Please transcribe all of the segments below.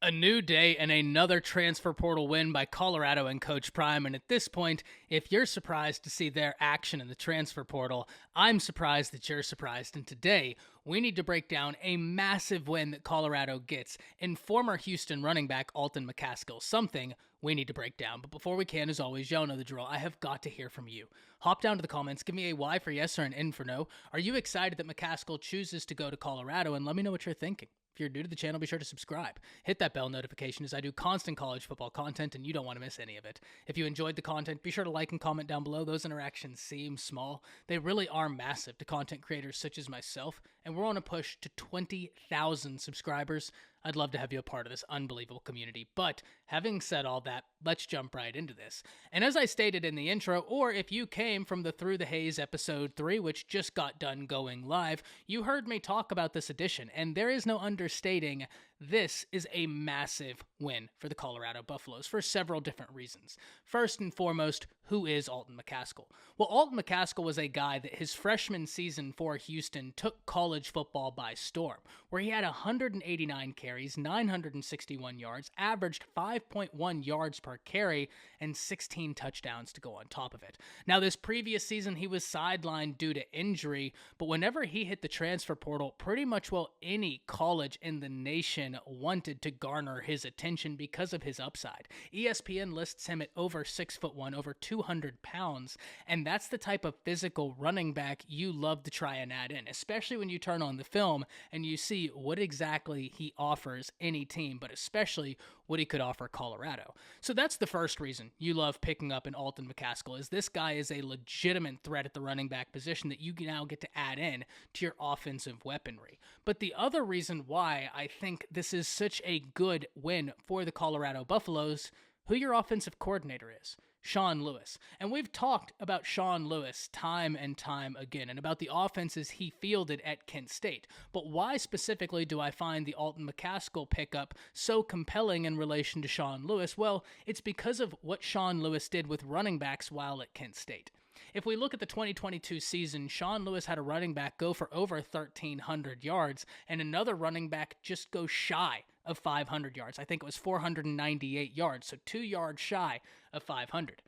A new day and another transfer portal win by Colorado and Coach Prime. And at this point, if you're surprised to see their action in the transfer portal, I'm surprised that you're surprised. And today, we need to break down a massive win that Colorado gets in former Houston running back Alton McCaskill, something we need to break down. But before we can, as always, y'all know the drill. I have got to hear from you. Hop down to the comments, give me a Y for yes or an N for no. Are you excited that McCaskill chooses to go to Colorado? And let me know what you're thinking. If you're new to the channel, be sure to subscribe. Hit that bell notification as I do constant college football content and you don't want to miss any of it. If you enjoyed the content, be sure to like and comment down below. Those interactions seem small. They really are massive to content creators such as myself, and we're on a push to 20,000 subscribers. I'd love to have you a part of this unbelievable community. But having said all that, let's jump right into this. And as I stated in the intro, or if you came from the Through the Haze episode 3, which just got done going live, you heard me talk about this edition, and there is no understating this is a massive win for the Colorado Buffaloes for several different reasons. First and foremost, who is Alton McCaskill? Well, Alton McCaskill was a guy that his freshman season for Houston took college football by storm, where he had 189 carries, 961 yards, averaged 5.1 yards per carry, and 16 touchdowns to go on top of it. Now, this previous season, he was sidelined due to injury, but whenever he hit the transfer portal, pretty much any college in the nation wanted to garner his attention because of his upside. ESPN lists him at over 6'1", over 200 pounds, and that's the type of physical running back you love to try and add in, especially when you turn on the film and you see what exactly he offers any team, but especially what he could offer Colorado. So that's the first reason you love picking up an Alton McCaskill, is this guy is a legitimate threat at the running back position that you now get to add in to your offensive weaponry. But the other reason why I think this is such a good win for the Colorado Buffaloes, who your offensive coordinator is. Sean Lewis. And we've talked about Sean Lewis time and time again and about the offenses he fielded at Kent State. But why specifically do I find the Alton McCaskill pickup so compelling in relation to Sean Lewis? Well, it's because of what Sean Lewis did with running backs while at Kent State. If we look at the 2022 season, Sean Lewis had a running back go for over 1,300 yards and another running back just go shy of 500 yards. I think it was 498 yards, so 2 yards shy of 500.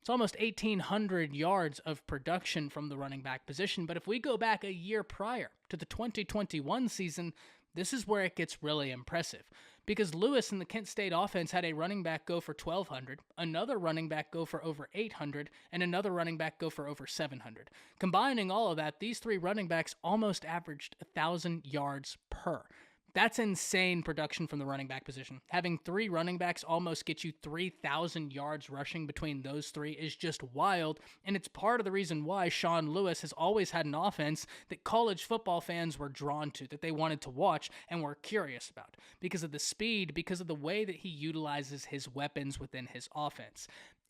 It's almost 1,800 yards of production from the running back position, but if we go back a year prior to the 2021 season, this is where it gets really impressive, because Lewis in the Kent State offense had a running back go for 1,200, another running back go for over 800, and another running back go for over 700. Combining all of that, these three running backs almost averaged 1,000 yards per. That's insane production from the running back position. Having three running backs almost get you 3,000 yards rushing between those three is just wild, and it's part of the reason why Sean Lewis has always had an offense that college football fans were drawn to, that they wanted to watch and were curious about, because of the speed, because of the way that he utilizes his weapons within his offense.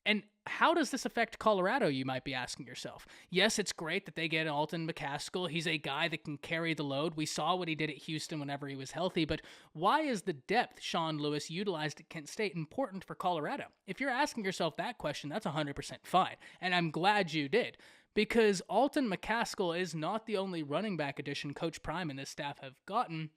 And how does this affect Colorado, you might be asking yourself? Yes, it's great that they get Alton McCaskill. He's a guy that can carry the load. We saw what he did at Houston whenever he was healthy, but why is the depth Sean Lewis utilized at Kent State important for Colorado? If you're asking yourself that question, that's 100% fine, and I'm glad you did. Because Alton McCaskill is not the only running back addition Coach Prime and his staff have gotten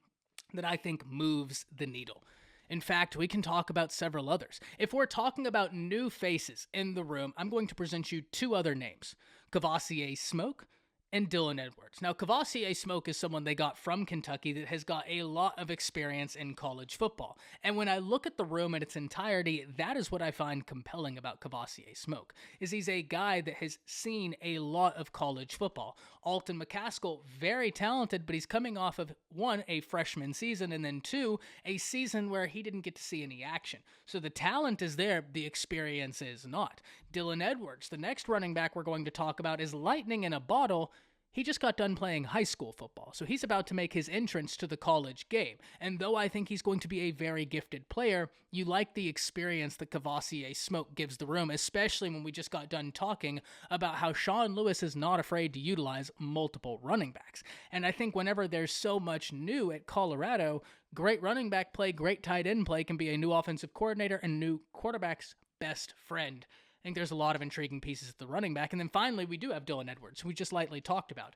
that I think moves the needle. In fact, we can talk about several others. If we're talking about new faces in the room, I'm going to present you two other names, Kavosiey Smoke and Dylan Edwards. Now, Kavosiey Smoke is someone they got from Kentucky that has got a lot of experience in college football. And when I look at the room in its entirety, that is what I find compelling about Kavosiey Smoke, is he's a guy that has seen a lot of college football. Alton McCaskill, very talented, but he's coming off of, one, a freshman season, and then two, a season where he didn't get to see any action. So the talent is there, the experience is not. Dylan Edwards, the next running back we're going to talk about, is lightning in a bottle. He just got done playing high school football, so he's about to make his entrance to the college game. And though I think he's going to be a very gifted player, you like the experience that Kavosiey Smoke gives the room, especially when we just got done talking about how Sean Lewis is not afraid to utilize multiple running backs. And I think whenever there's so much new at Colorado, great running back play, great tight end play can be a new offensive coordinator and new quarterback's best friend. I think there's a lot of intriguing pieces at the running back. And then finally, we do have Dylan Edwards, who we just lightly talked about.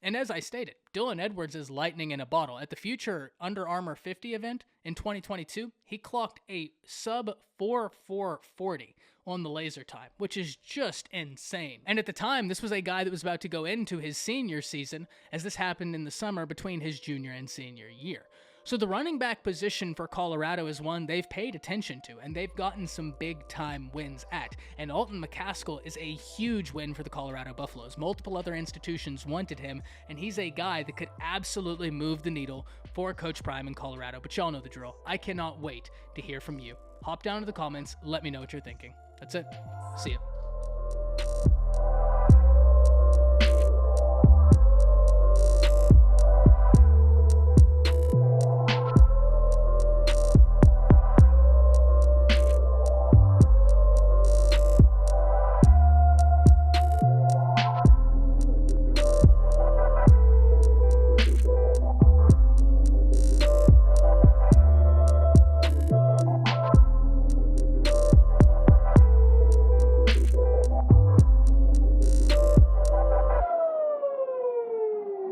And as I stated, Dylan Edwards is lightning in a bottle. At the future Under Armour 50 event in 2022, he clocked a sub 4.440 on the laser time, which is just insane. And at the time, this was a guy that was about to go into his senior season, as this happened in the summer between his junior and senior year. So the running back position for Colorado is one they've paid attention to, and they've gotten some big-time wins at. And Alton McCaskill is a huge win for the Colorado Buffaloes. Multiple other institutions wanted him, and he's a guy that could absolutely move the needle for Coach Prime in Colorado. But y'all know the drill. I cannot wait to hear from you. Hop down to the comments. Let me know what you're thinking. That's it. See ya.